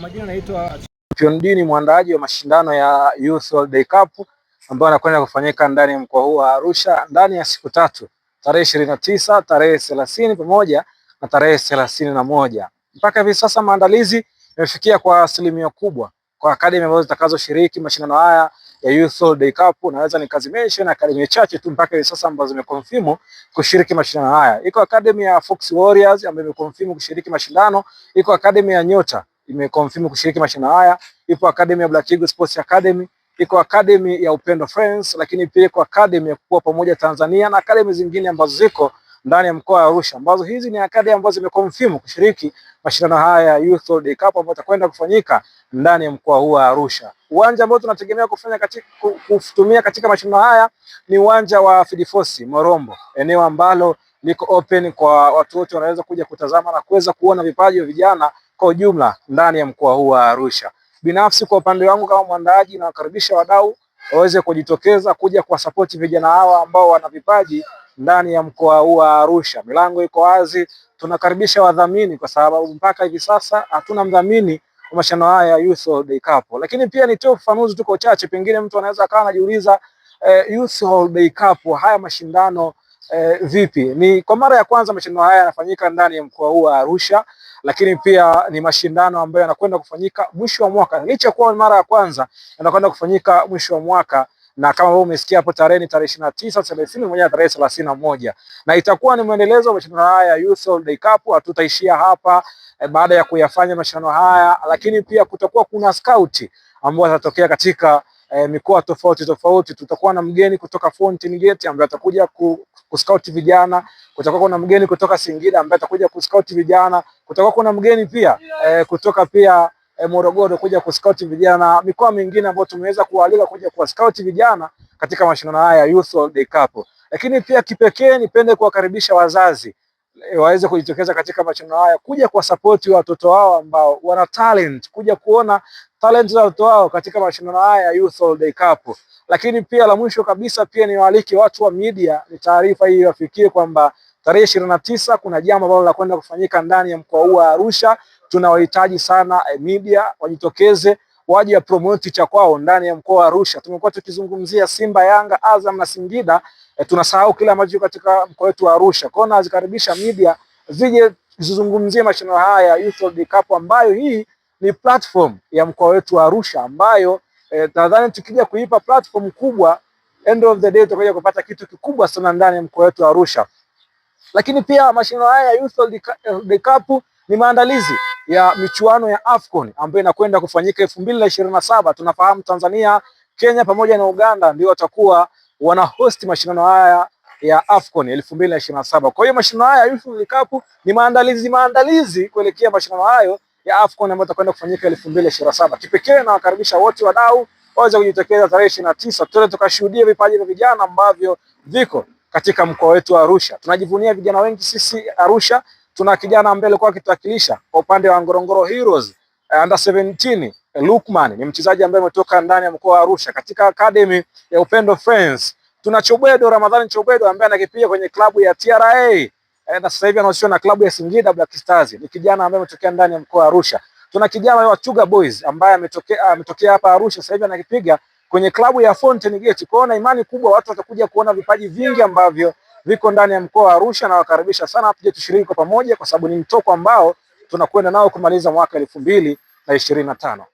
Majina naitwa Champion D, ni mwandaaji wa mashindano ya Youth World Day Cup ambayo yanakwenda kufanyika ndani ya mkoa huu wa Arusha ndani ya siku tatu, tarehe 29, tarehe 30 pamoja na tarehe 31. Mpaka hivi sasa maandalizi yamefikia kwa asilimia kubwa kwa academy ambazo zitakazoshiriki mashindano haya ya Youth World Day Cup. Naweza nikazimention academy chache tu mpaka hivi sasa ambazo zimeconfirm kushiriki mashindano haya. Iko academy ya Fox Warriors ambayo imeconfirm kushiriki mashindano, iko academy ya Nyota imeconfirm kushiriki mashindano haya, ipo academy ya Black Eagle Sports Academy, iko academy ya Upendo Friends, lakini pia iko academy ya Kukua Pamoja Tanzania na academy zingine ambazo ziko ndani ya mkoa wa Arusha, ambazo hizi ni academy ambazo zimeconfirm kushiriki mashindano haya ya Youth World Day Cup ambayo yatakwenda kufanyika ndani ya mkoa huu wa Arusha. Uwanja ambao tunategemea kutumia katika mashindano haya ni uwanja wa Fidifosi Morombo, eneo ambalo liko open kwa watu wote wanaweza kuja kutazama na kuweza kuona vipaji vya vijana kwa ujumla ndani ya mkoa huu wa Arusha. Binafsi kwa upande wangu kama mwandaaji, na wakaribisha wadau waweze kujitokeza kuja kwa support vijana hawa ambao wana vipaji ndani ya mkoa huu wa Arusha. Milango iko wazi, tunakaribisha wadhamini kwa sababu mpaka hivi sasa hatuna mdhamini kwa mashindano haya ya Youth World Day Cup. Lakini pia nitoe ufafanuzi tuko chache, pengine mtu anaweza akawa anajiuliza Youth World Day Cup haya mashindano vipi? Ni kwa mara ya kwanza mashindano haya yanafanyika ndani ya mkoa huu wa Arusha, lakini pia ni mashindano ambayo yanakwenda kufanyika mwisho wa mwaka. Licha kuwa mara ya kwanza yanakwenda kufanyika mwisho wa mwaka, na kama wewe umesikia hapo tarehe ni tarehe 29, 30 moja tarehe 31, na itakuwa ni mwendelezo wa mashindano haya ya Youth World Day Cup. Hatutaishia hapa baada ya kuyafanya mashindano haya, lakini pia kutakuwa kuna scout ambao watatokea katika mikoa tofauti tofauti. Tutakuwa na mgeni kutoka Fountain Gate ambaye atakuja kuscout vijana, kutakuwa kuna mgeni kutoka Singida ambaye atakuja kuscout vijana, kutakuwa kuna mgeni pia kutoka Morogoro kuja kuscout vijana, mikoa mingine ambayo tumeweza kualika kuja kuscout vijana katika mashindano haya ya Youth World Day Cup. Lakini pia kipekee nipende kuwakaribisha wazazi waweze kujitokeza katika mashindano haya kuja kwa support watoto wao ambao wana talent, kuja kuona talent za watoto wao katika mashindano haya ya Youth World Day Cup. Lakini pia la mwisho kabisa pia ni waalike watu wa media, ni taarifa hii wafikie kwamba tarehe 29 kuna jambo ambalo linakwenda kufanyika ndani ya mkoa huu wa Arusha. Tunawahitaji sana media wajitokeze, waje promote cha kwao ndani ya mkoa wa Arusha. Tumekuwa tukizungumzia Simba, Yanga, Azam na Singida, tunasahau kile ambacho katika mkoa wetu wa Arusha. Kwa hiyo nazikaribisha media zije zizungumzie mashindano haya ya Youth World Day Cup, ambayo hii ni platform ya mkoa wetu wa Arusha, ambayo nadhani tukija kuipa platform kubwa, end of the day tutakuja kupata kitu kikubwa sana ndani ya mkoa wetu wa Arusha. Lakini pia mashindano haya ya Youth World Day Cup ni maandalizi ya michuano ya AFCON ambayo inakwenda kufanyika 2027. Tunafahamu Tanzania, Kenya pamoja na Uganda ndio watakuwa wana host mashindano haya ya AFCON 2027. Kwa hiyo mashindano haya ya Youth World Day Cup ni maandalizi kuelekea mashindano hayo ya AFCON ambayo yatakwenda kufanyika 2027. Kipekee na wakaribisha wote wadau waweze kujitokeza tarehe 29, tuende tukashuhudia vipaji vya vijana ambavyo viko katika mkoa wetu wa Arusha. Tunajivunia vijana wengi sisi Arusha. Tuna kijana ambaye alikuwa akituwakilisha kwa upande wa Ngorongoro Heroes under 17, Lukman ni mchezaji ambaye ametoka ndani ya mkoa wa Arusha katika academy ya Upendo Friends. Tuna Chobedo, Ramadhani Chobedo ambaye anakipiga kwenye klabu ya TRA na sasa hivi anahusishwa na klabu ya Singida Black Stars. Ni kijana ambaye ametokea ndani ya mkoa wa Arusha. Tuna kijana wa Chuga Boys ambaye ametokea hapa Arusha, sasa hivi anakipiga kwenye klabu ya Fountain Gate. Kwa na imani kubwa watu watakuja kuona vipaji vingi ambavyo viko ndani ya mkoa wa Arusha, na wakaribisha sana tuje tushiriki kwa pamoja, kwa sababu ni mtoko ambao tunakwenda nao kumaliza mwaka 2025.